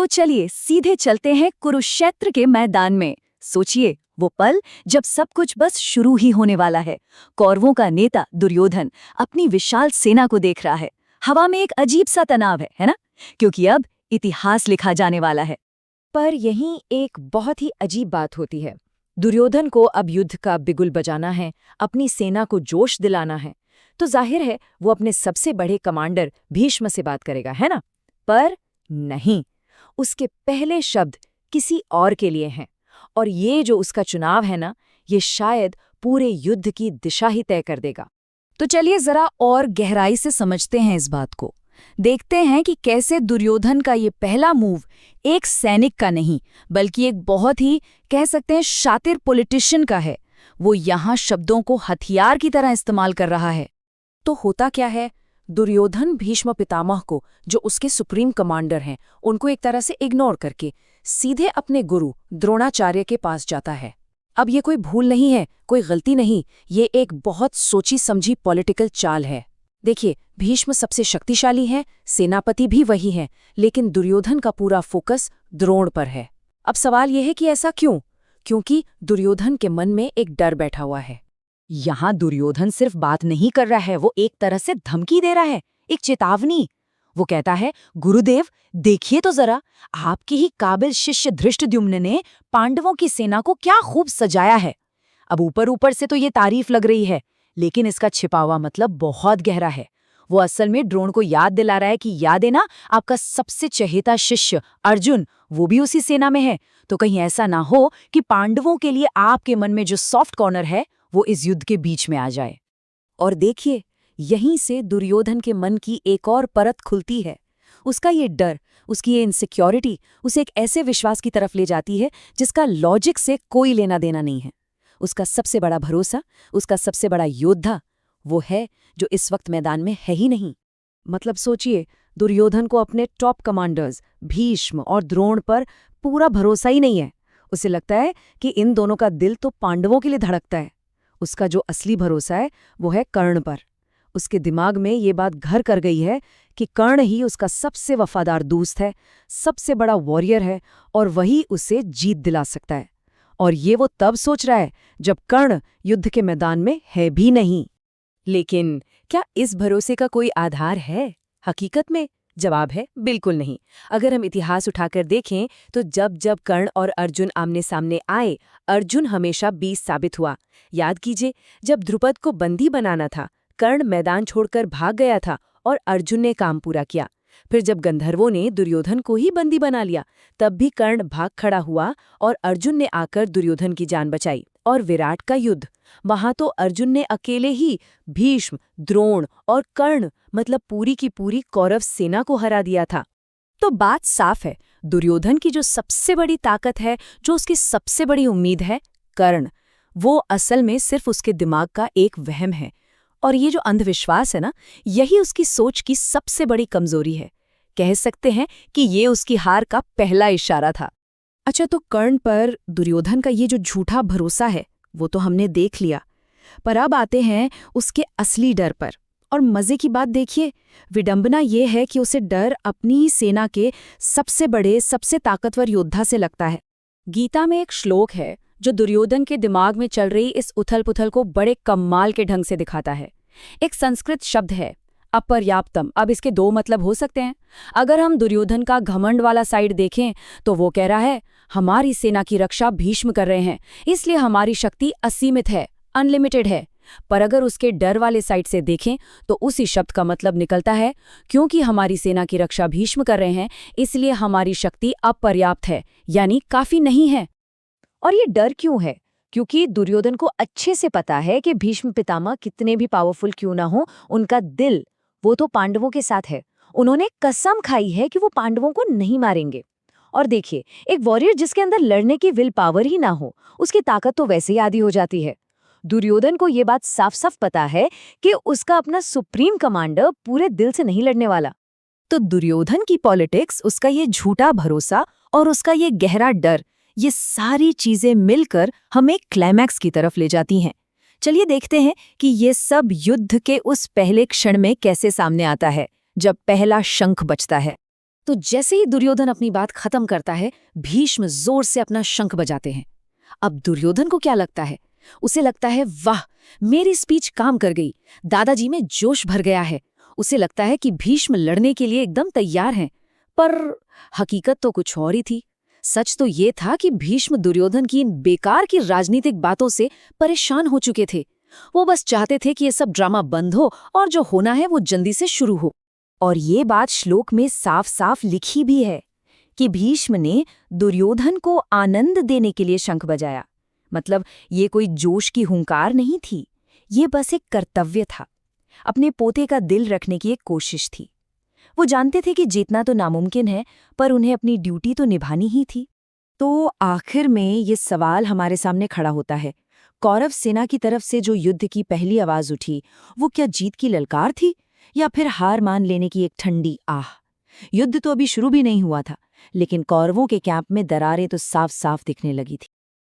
तो चलिए सीधे चलते हैं कुरुक्षेत्र के मैदान में। सोचिए वो पल जब सब कुछ बस शुरू ही होने वाला है। कौरवों का नेता दुर्योधन अपनी विशाल सेना को देख रहा है। हवा में एक अजीब सा तनाव है ना? क्योंकि अब इतिहास लिखा जाने वाला है। पर यहीं एक बहुत ही अजीब बात होती है। दुर्योधन को अब युद्ध का बिगुल बजाना है, अपनी सेना को जोश दिलाना है, तो जाहिर है वो अपने सबसे बड़े कमांडर भीष्म से बात करेगा, है ना? पर नहीं, उसके पहले शब्द किसी और के लिए हैं। और ये जो उसका चुनाव है ना, ये शायद पूरे युद्ध की दिशा ही तय कर देगा। तो चलिए जरा और गहराई से समझते हैं इस बात को। देखते हैं कि कैसे दुर्योधन का ये पहला मूव एक सैनिक का नहीं, बल्कि एक बहुत ही कह सकते हैं शातिर पॉलिटिशियन का है। वो यहाँ शब्दों को हथियार की तरह इस्तेमाल कर रहा है। तो होता क्या है? दुर्योधन भीष्म पितामह को, जो उसके सुप्रीम कमांडर हैं, उनको एक तरह से इग्नोर करके सीधे अपने गुरु द्रोणाचार्य के पास जाता है। अब ये कोई भूल नहीं है, कोई गलती नहीं, ये एक बहुत सोची समझी पॉलिटिकल चाल है। देखिए, भीष्म सबसे शक्तिशाली हैं, सेनापति भी वही हैं, लेकिन दुर्योधन का पूरा फोकस द्रोण पर है। अब सवाल यह है कि ऐसा क्यों? क्योंकि दुर्योधन के मन में एक डर बैठा हुआ है। यहाँ दुर्योधन सिर्फ बात नहीं कर रहा है, वो एक तरह से धमकी दे रहा है, एक चेतावनी। वो कहता है, गुरुदेव देखिए तो जरा, आपकी ही काबिल शिष्य धृष्टद्युम्न ने पांडवों की सेना को क्या खूब सजाया है। अब ऊपर ऊपर से तो ये तारीफ लग रही है, लेकिन इसका छिपा हुआ मतलब बहुत गहरा है। वो असल में द्रोण को याद दिला रहा है कि याद है ना, आपका सबसे चहेता शिष्य अर्जुन, वो भी उसी सेना में है। तो कहीं ऐसा ना हो कि पांडवों के लिए आपके मन में जो सॉफ्ट कॉर्नर है वो इस युद्ध के बीच में आ जाए। और देखिए, यहीं से दुर्योधन के मन की एक और परत खुलती है। उसका ये डर, उसकी ये इनसिक्योरिटी उसे एक ऐसे विश्वास की तरफ ले जाती है जिसका लॉजिक से कोई लेना देना नहीं है। उसका सबसे बड़ा भरोसा, उसका सबसे बड़ा योद्धा वो है जो इस वक्त मैदान में है ही नहीं। मतलब सोचिए, दुर्योधन को अपने टॉप कमांडर्स भीष्म और द्रोण पर पूरा भरोसा ही नहीं है। उसे लगता है कि इन दोनों का दिल तो पांडवों के लिए धड़कता है। उसका जो असली भरोसा है वो है कर्ण पर। उसके दिमाग में ये बात घर कर गई है कि कर्ण ही उसका सबसे वफादार दोस्त है, सबसे बड़ा वॉरियर है, और वही उसे जीत दिला सकता है। और ये वो तब सोच रहा है जब कर्ण युद्ध के मैदान में है भी नहीं। लेकिन क्या इस भरोसे का कोई आधार है हकीकत में? जवाब है बिल्कुल नहीं। अगर हम इतिहास उठाकर देखें तो जब जब कर्ण और अर्जुन आमने सामने आए, अर्जुन हमेशा 20 साबित हुआ। याद कीजिए, जब द्रुपद को बंदी बनाना था, कर्ण मैदान छोड़कर भाग गया था और अर्जुन ने काम पूरा किया। फिर जब गंधर्वों ने दुर्योधन को ही बंदी बना लिया, तब भी कर्ण भाग खड़ा हुआ और अर्जुन ने आकर दुर्योधन की जान बचाई। और विराट का युद्ध, वहां तो अर्जुन ने अकेले ही भीष्म, द्रोण और कर्ण, मतलब पूरी की पूरी कौरव सेना को हरा दिया था। तो बात साफ है, दुर्योधन की जो सबसे बड़ी ताकत है, जो उसकी सबसे बड़ी उम्मीद है, कर्ण, वो असल में सिर्फ उसके दिमाग का एक वहम है। और ये जो अंधविश्वास है ना, यही उसकी सोच की सबसे बड़ी कमजोरी है। कह सकते हैं कि ये उसकी हार का पहला इशारा था। अच्छा, तो कर्ण पर दुर्योधन का ये जो झूठा भरोसा है वो तो हमने देख लिया, पर अब आते हैं उसके असली डर पर। और मजे की बात देखिए, विडंबना ये है कि उसे डर अपनी ही सेना के सबसे बड़े, सबसे ताकतवर योद्धा से लगता है। गीता में एक श्लोक है जो दुर्योधन के दिमाग में चल रही इस उथल पुथल को बड़े कमाल के ढंग से दिखाता है। एक संस्कृत शब्द है अपर्याप्तम। अब इसके दो मतलब हो सकते हैं। अगर हम दुर्योधन का घमंड वाला साइड देखें तो वो कह रहा है, हमारी सेना की रक्षा भीष्म कर रहे हैं, इसलिए हमारी शक्ति असीमित है, अनलिमिटेड है। पर अगर उसके डर वाले साइड से देखें तो उसी शब्द का मतलब निकलता है, क्योंकि हमारी सेना की रक्षा भीष्म कर रहे हैं, इसलिए हमारी शक्ति अपर्याप्त है, यानी काफी नहीं है। और ये डर क्यों है? क्योंकि दुर्योधन को अच्छे से पता है कि भीष्म पितामह कितने भी पावरफुल क्यों ना हो, उनका दिल वो तो पांडवों के साथ है। उन्होंने कसम खाई है कि वो पांडवों को नहीं मारेंगे। और देखिए, एक वॉरियर जिसके अंदर लड़ने की विल पावर ही ना हो, उसकी ताकत तो वैसे ही आधी हो जाती है। दुर्योधन को ये बात साफ साफ पता है कि उसका अपना सुप्रीम कमांडर पूरे दिल से नहीं लड़ने वाला। तो दुर्योधन की पॉलिटिक्स, उसका ये झूठा भरोसा और उसका ये गहरा डर, ये सारी चीजें मिलकर हमें क्लाइमैक्स की तरफ ले जाती हैं। चलिए देखते हैं कि ये सब युद्ध के उस पहले क्षण में कैसे सामने आता है, जब पहला शंख बजता है। तो जैसे ही दुर्योधन अपनी बात खत्म करता है, भीष्म जोर से अपना शंख बजाते हैं। अब दुर्योधन को क्या लगता है? उसे लगता है, वाह, मेरी स्पीच काम कर गई, दादाजी में जोश भर गया है। उसे लगता है कि भीष्म लड़ने के लिए एकदम तैयार हैं। पर हकीकत तो कुछ और ही थी। सच तो ये था कि भीष्म दुर्योधन की इन बेकार की राजनीतिक बातों से परेशान हो चुके थे। वो बस चाहते थे कि ये सब ड्रामा बंद हो और जो होना है वो जल्दी से शुरू हो। और ये बात श्लोक में साफ साफ लिखी भी है कि भीष्म ने दुर्योधन को आनंद देने के लिए शंख बजाया। मतलब ये कोई जोश की हुंकार नहीं थी, ये बस एक कर्तव्य था, अपने पोते का दिल रखने की एक कोशिश थी। वो जानते थे कि जीतना तो नामुमकिन है, पर उन्हें अपनी ड्यूटी तो निभानी ही थी। तो आखिर में ये सवाल हमारे सामने खड़ा होता है, कौरव सेना की तरफ से जो युद्ध की पहली आवाज उठी, वो क्या जीत की ललकार थी या फिर हार मान लेने की एक ठंडी आह? युद्ध तो अभी शुरू भी नहीं हुआ था, लेकिन कौरवों के कैंप में दरारें तो साफ साफ दिखने लगी थी।